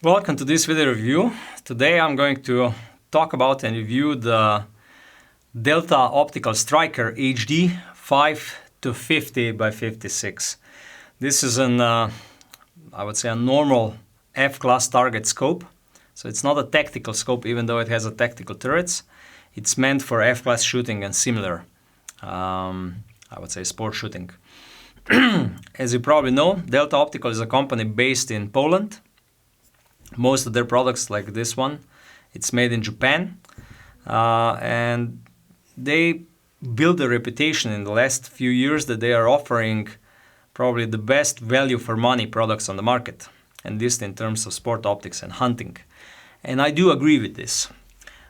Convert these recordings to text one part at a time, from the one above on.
Welcome to this video review. Today I'm going to talk about and review the Delta Optical Stryker HD 5 to 50 by 56. This is I would say a normal F-class target scope. So it's not a tactical scope, even though it has a tactical turrets. It's meant for F-class shooting and similar, I would say, sport shooting. As you probably know, Delta Optical is a company based in Poland. Most of their products, like this one, it's made in Japan, and they built a reputation in the last few years that they are offering probably the best value for money products on the market, and this in terms of sport optics and hunting. And I do agree with this.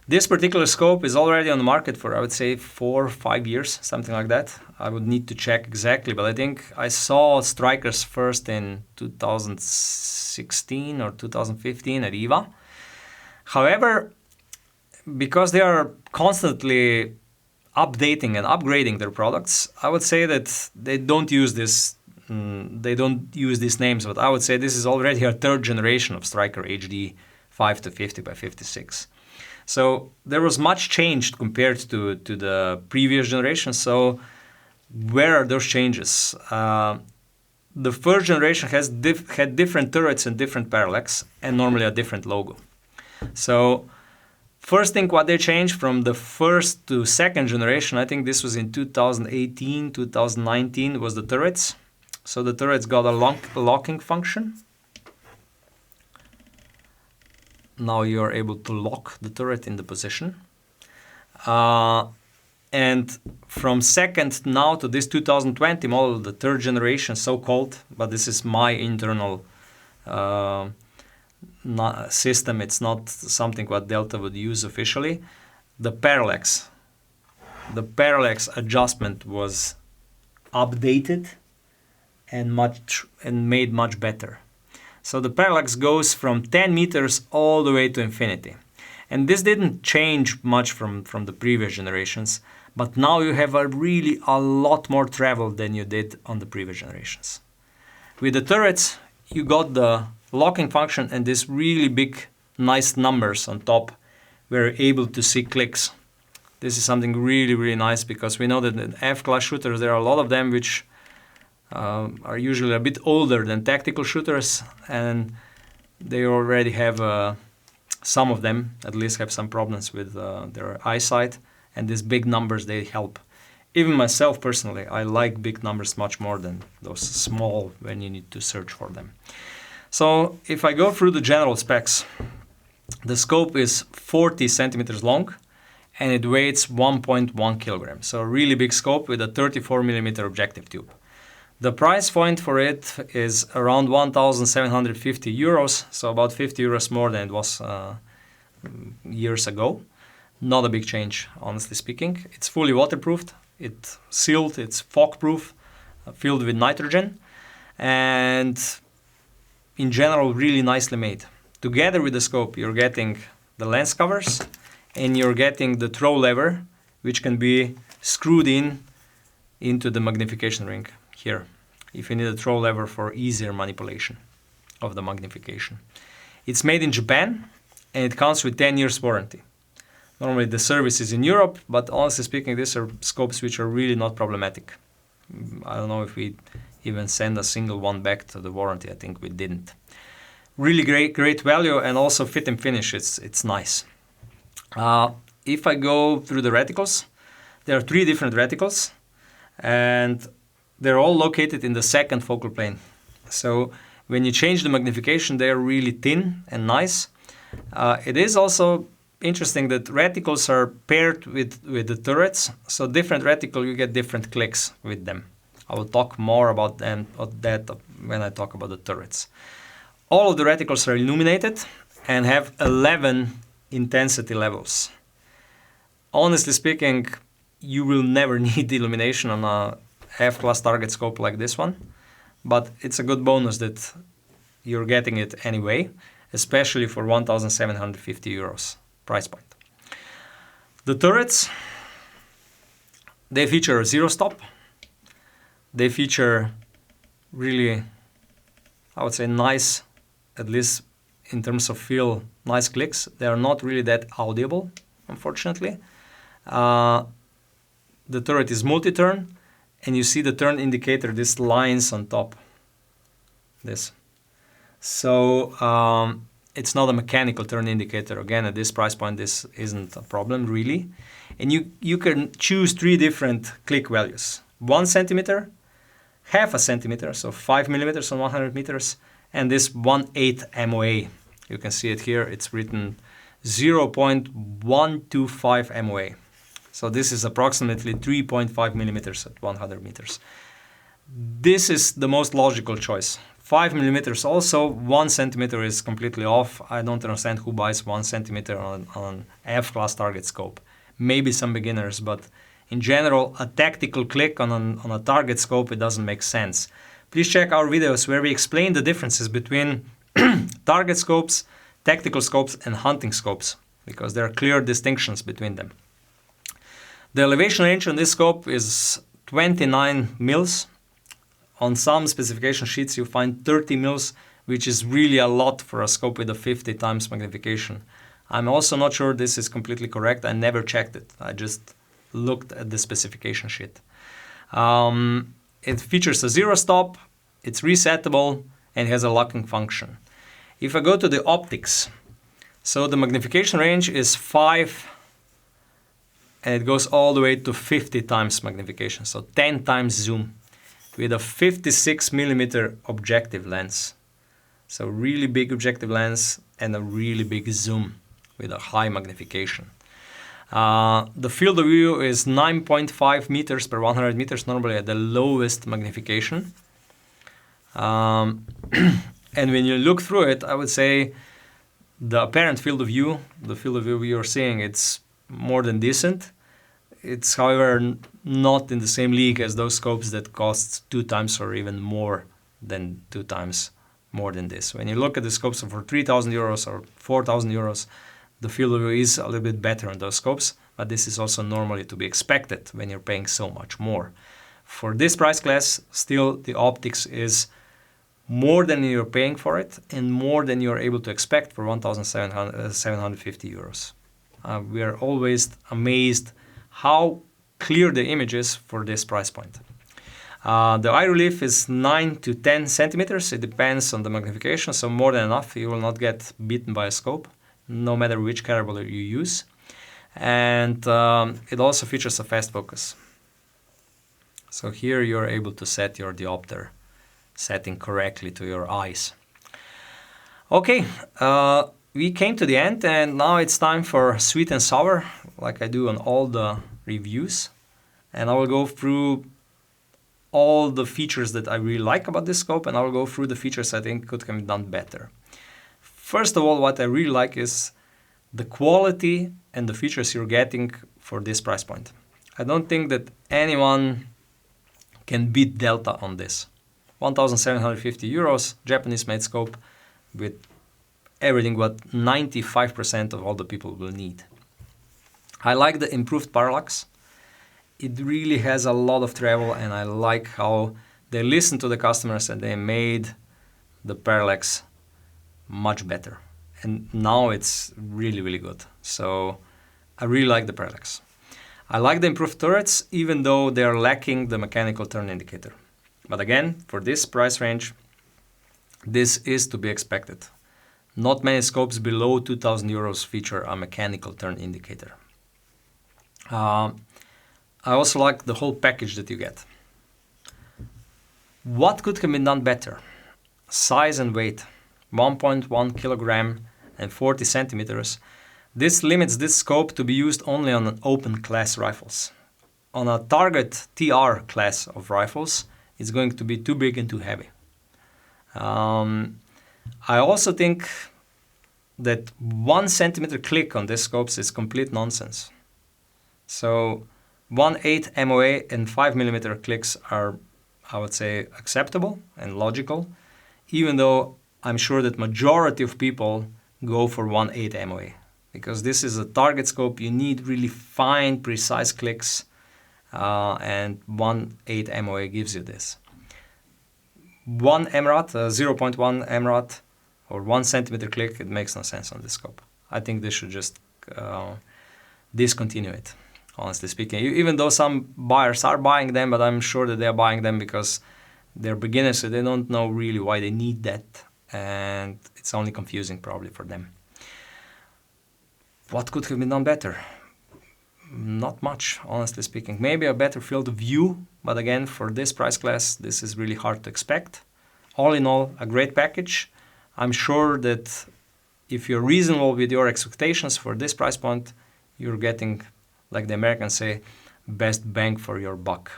This particular scope is already on the market for, I would say, 4 or 5 years, something like that. I would need to check exactly, but I think I saw Strykers first in 2016 or 2015 at EVA. However, because they are constantly updating and upgrading their products, I would say that they don't use these names, but I would say this is already a third generation of Stryker HD 5 to 50 by 56. So there was much changed compared to the previous generation. So where are those changes? The first generation had different turrets and different parallax, and normally a different logo. So first thing what they changed from the first to second generation, I think this was in 2018, 2019, was the turrets. So the turrets got a locking function. Now you are able to lock the turret in the position. And from second now to this 2020 model, the third generation, so-called, but this is my internal system. It's not something what Delta would use officially. The parallax adjustment was updated and made much better. So the parallax goes from 10 meters all the way to infinity. And this didn't change much from the previous generations, but now you have a lot more travel than you did on the previous generations. With the turrets, you got the locking function and this really big, nice numbers on top. We're able to see clicks. This is something really nice, because we know that in F-class shooters, there are a lot of them which are usually a bit older than tactical shooters, and they already have, some of them at least have some problems with their eyesight, and these big numbers, they help. Even myself personally, I like big numbers much more than those small when you need to search for them. So if I go through the general specs, the scope is 40 centimeters long and it weighs 1.1 kilograms. So a really big scope with a 34 millimeter objective tube. The price point for it is around 1,750 euros, so about 50 euros more than it was years ago. Not a big change, honestly speaking. It's fully waterproofed, it's sealed, it's fog-proof, filled with nitrogen, and in general, really nicely made. Together with the scope, you're getting the lens covers, and you're getting the throw lever, which can be screwed into the magnification ring here, if you need a throw lever for easier manipulation of the magnification. It's made in Japan and it comes with 10 years warranty. Normally the service is in Europe, but honestly speaking, these are scopes which are really not problematic. I don't know if we even send a single one back to the warranty. I think we didn't. Really great value, and also fit and finish, it's nice. If I go through the reticles, there are 3 different reticles, and they're all located in the second focal plane. So when you change the magnification, they're really thin and nice. It is also interesting that reticles are paired with the turrets. So different reticle, you get different clicks with them. I will talk more about that when I talk about the turrets. All of the reticles are illuminated and have 11 intensity levels. Honestly speaking, you will never need illumination on a F-class target scope like this one, but it's a good bonus that you're getting it anyway, especially for 1,750 euros price point. The turrets, they feature a zero stop. They feature really, I would say, nice, at least in terms of feel nice clicks. They are not really that audible, unfortunately. The turret is multi-turn, and you see the turn indicator, these lines on top. This. So it's not a mechanical turn indicator. Again, at this price point, this isn't a problem really. And you can choose 3 different click values. 1 centimeter, half a centimeter, so 5 millimeters on 100 meters, and this 1/8 MOA. You can see it here, it's written 0.125 MOA. So this is approximately 3.5 millimeters at 100 meters. This is the most logical choice. 5 millimeters also, 1 centimeter is completely off. I don't understand who buys 1 centimeter on F-class target scope. Maybe some beginners, but in general, a tactical click on a target scope, it doesn't make sense. Please check our videos where we explain the differences between target scopes, tactical scopes, and hunting scopes, because there are clear distinctions between them. The elevation range on this scope is 29 mils. On some specification sheets, you find 30 mils, which is really a lot for a scope with a 50 times magnification. I'm also not sure this is completely correct. I never checked it. I just looked at the specification sheet. It features a 0 stop, it's resettable, and has a locking function. If I go to the optics, so the magnification range is 5, and it goes all the way to 50 times magnification, so 10 times zoom, with a 56 millimeter objective lens. So really big objective lens and a really big zoom with a high magnification. The field of view is 9.5 meters per 100 meters, normally at the lowest magnification. And when you look through it, I would say the apparent field of view, the field of view you're seeing, it's more than decent. It's, however, not in the same league as those scopes that cost 2 times or even more than 2 times more than this. When you look at the scopes for 3,000 euros or 4,000 euros, the field of view is a little bit better on those scopes, but this is also normally to be expected when you're paying so much more. For this price class, still the optics is more than you're paying for it and more than you're able to expect for 1,750 euros. We are always amazed how clear the image is for this price point. The eye relief is 9 to 10 centimeters. It depends on the magnification, so more than enough. You will not get beaten by a scope, no matter which carabiner you use. And it also features a fast focus. So here you're able to set your diopter setting correctly to your eyes. Okay, we came to the end, and now it's time for sweet and sour, like I do on all the reviews. And I will go through all the features that I really like about this scope, and I will go through the features I think could have been done better. First of all, what I really like is the quality and the features you're getting for this price point. I don't think that anyone can beat Delta on this. 1,750 euros, Japanese-made scope with everything what 95% of all the people will need. I like the improved parallax. It really has a lot of travel, and I like how they listened to the customers and they made the parallax much better. And now it's really, really good. So I really like the parallax. I like the improved turrets, even though they are lacking the mechanical turn indicator. But again, for this price range, this is to be expected. Not many scopes below 2,000 euros feature a mechanical turn indicator. I also like the whole package that you get. What could have been done better? Size and weight, 1.1 kilogram and 40 centimeters. This limits this scope to be used only on open class rifles. On a target TR class of rifles, it's going to be too big and too heavy. I also think that 1 centimeter click on these scopes is complete nonsense. So 1/8 MOA and 5 millimeter clicks are, I would say, acceptable and logical, even though I'm sure that majority of people go for 1/8 MOA, because this is a target scope. You need really fine, precise clicks, and 1/8 MOA gives you this. 1 MRAT, 0.1 MRAT or 1 centimeter click, it makes no sense on this scope. I think they should just discontinue it, honestly speaking. Even though some buyers are buying them, but I'm sure that they are buying them because they're beginners, so they don't know really why they need that, and it's only confusing probably for them. What could have been done better? Not much, honestly speaking. Maybe a better field of view, but again, for this price class, this is really hard to expect. All in all, a great package. I'm sure that if you're reasonable with your expectations for this price point, you're getting, like the Americans say, best bang for your buck.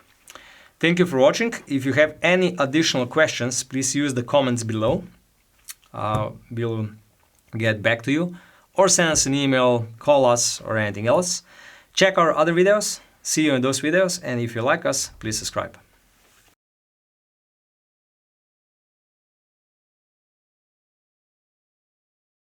Thank you for watching. If you have any additional questions, please use the comments below. We'll get back to you, or send us an email, call us, or anything else. Check our other videos. See you in those videos, and if you like us, please subscribe.